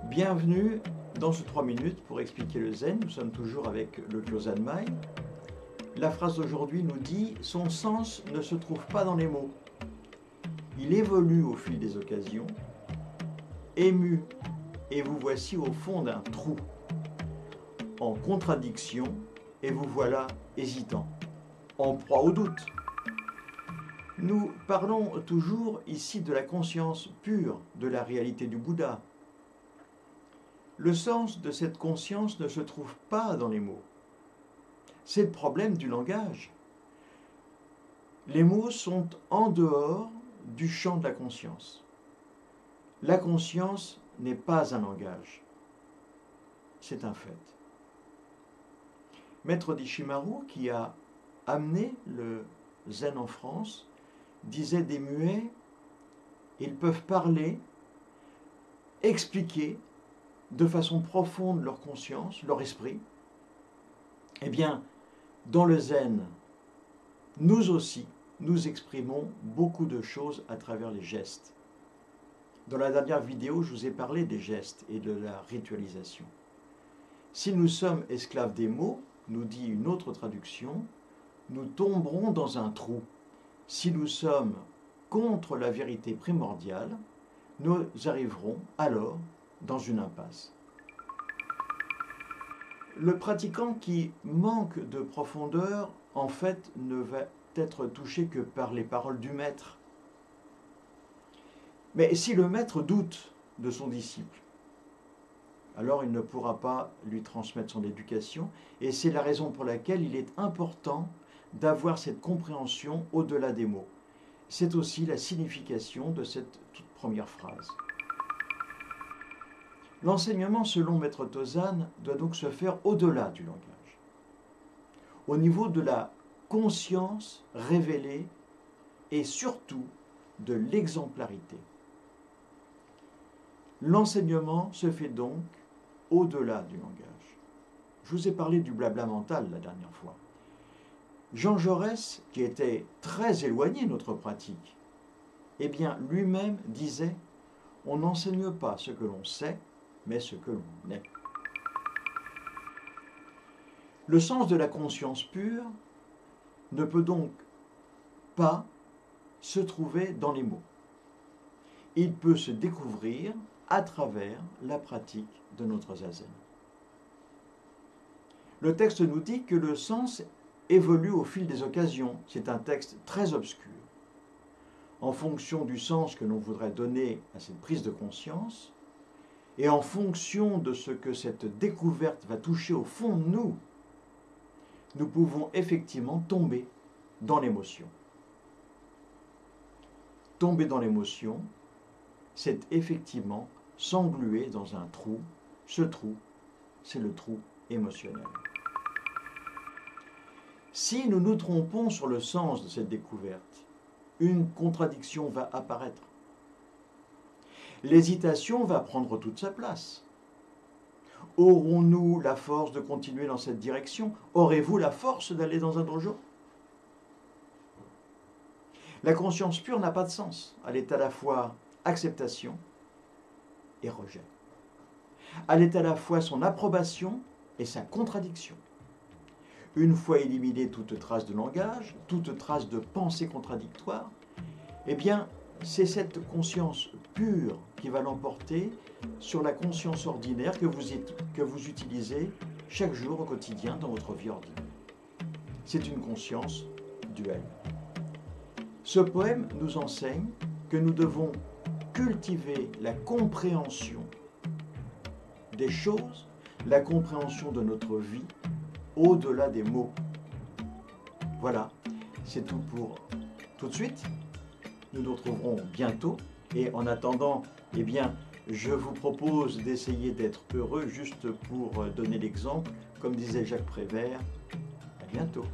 Bienvenue dans ce 3 minutes pour expliquer le zen. Nous sommes toujours avec le Kyosanmai. La phrase d'aujourd'hui nous dit « Son sens ne se trouve pas dans les mots. Il évolue au fil des occasions. Ému, et vous voici au fond d'un trou. En contradiction, et vous voilà hésitant. En proie au doute. » Nous parlons toujours ici de la conscience pure de la réalité du Bouddha. Le sens de cette conscience ne se trouve pas dans les mots. C'est le problème du langage. Les mots sont en dehors du champ de la conscience. La conscience n'est pas un langage. C'est un fait. Maître d'Ishimaru, qui a amené le zen en France, disait des muets, ils peuvent parler, expliquer de façon profonde leur conscience, leur esprit. Eh bien, dans le zen, nous aussi, nous exprimons beaucoup de choses à travers les gestes. Dans la dernière vidéo, je vous ai parlé des gestes et de la ritualisation. Si nous sommes esclaves des mots, nous dit une autre traduction, nous tomberons dans un trou. Si nous sommes contre la vérité primordiale, nous arriverons alors dans une impasse. Le pratiquant qui manque de profondeur, en fait, ne va être touché que par les paroles du maître. Mais si le maître doute de son disciple, alors il ne pourra pas lui transmettre son éducation, et c'est la raison pour laquelle il est important d'avoir cette compréhension au-delà des mots. C'est aussi la signification de cette toute première phrase. L'enseignement selon Maître Tozan doit donc se faire au-delà du langage, au niveau de la conscience révélée et surtout de l'exemplarité. L'enseignement se fait donc au-delà du langage. Je vous ai parlé du blabla mental la dernière fois. Jean Jaurès, qui était très éloigné de notre pratique, eh bien lui-même disait « On n'enseigne pas ce que l'on sait, mais ce que l'on est. » Le sens de la conscience pure ne peut donc pas se trouver dans les mots. Il peut se découvrir à travers la pratique de notre zazen. Le texte nous dit que le sens évolue au fil des occasions. C'est un texte très obscur. En fonction du sens que l'on voudrait donner à cette prise de conscience, et en fonction de ce que cette découverte va toucher au fond de nous, nous pouvons effectivement tomber dans l'émotion. Tomber dans l'émotion, c'est effectivement s'engluer dans un trou. Ce trou, c'est le trou émotionnel. Si nous nous trompons sur le sens de cette découverte, une contradiction va apparaître. L'hésitation va prendre toute sa place. Aurons-nous la force de continuer dans cette direction? Aurez-vous la force d'aller dans un dojo? La conscience pure n'a pas de sens. Elle est à la fois acceptation et rejet. Elle est à la fois son approbation et sa contradiction. Une fois éliminée toute trace de langage, toute trace de pensée contradictoire, eh bien, c'est cette conscience pure qui va l'emporter sur la conscience ordinaire que vous utilisez chaque jour au quotidien dans votre vie ordinaire. C'est une conscience duelle. Ce poème nous enseigne que nous devons cultiver la compréhension des choses, la compréhension de notre vie au-delà des mots. Voilà, c'est tout pour tout de suite. Nous nous retrouverons bientôt et en attendant, eh bien, je vous propose d'essayer d'être heureux juste pour donner l'exemple. Comme disait Jacques Prévert, à bientôt.